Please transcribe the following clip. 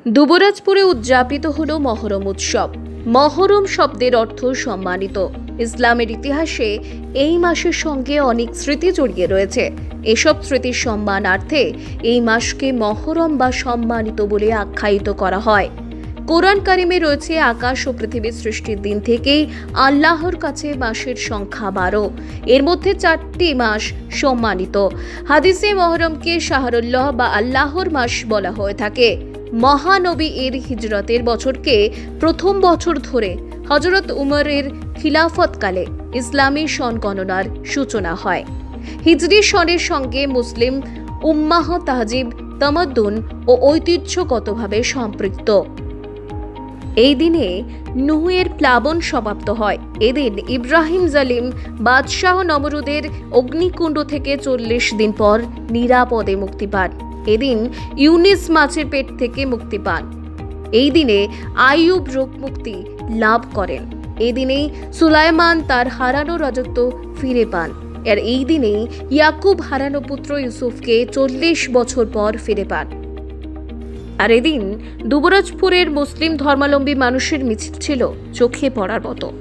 দুবরাজপুরে উদযাপিত হলো মহরম উৎসব। মহরম শব্দের অর্থ সম্মানিত। ইসলামের ইতিহাসে এই মাসের সঙ্গে অনেক স্মৃতি জড়িয়ে রয়েছে। এসব স্মৃতির সম্মানার্থে এই মাসকে মহরম বা সম্মানিত বলে আখ্যায়িত করা হয়। কোরআন কারিমে রয়েছে, আকাশ ও পৃথিবীর সৃষ্টির দিন থেকেই আল্লাহর কাছে মাসের সংখ্যা 12। এর মধ্যে 4টি মাস সম্মানিত। হাদিসে মহরমকে শাহরুল্লাহ বা আল্লাহর মাস বলা হয়ে থাকে। মহানবী এর হিজরতের বছরকে প্রথম বছর ধরে হযরত উমরের খিলাফতকালে ইসলামী সন গণনার সূচনা হয়। হিজরি সনের সঙ্গে মুসলিম উম্মাহ তাহজিব, তামাদ্দুন ও ঐতিহ্যগতভাবে সম্পৃক্ত। এই দিনে নূহের প্লাবন সমাপ্ত হয়। এদিন ইব্রাহিম জালিম বাদশাহ নমরুদের অগ্নিকুণ্ড থেকে 40 দিন পর নিরাপদে মুক্তি পান। এদিন ইউনিস মাছের পেট থেকে মুক্তি পান। এই দিনে আইয়ুব রোগ মুক্তি লাভ করেন। এই দিনেই সুলাইমান তার হারানো রাজত্ব ফিরে পান। আর এই দিনেই ইয়াকুব হারানো পুত্র ইউসুফকে 40 বছর পর ফিরে পান। আর এদিন দুবরাজপুরের মুসলিম ধর্মাবলম্বী মানুষের মিছিল ছিল চোখে পড়ার মতো।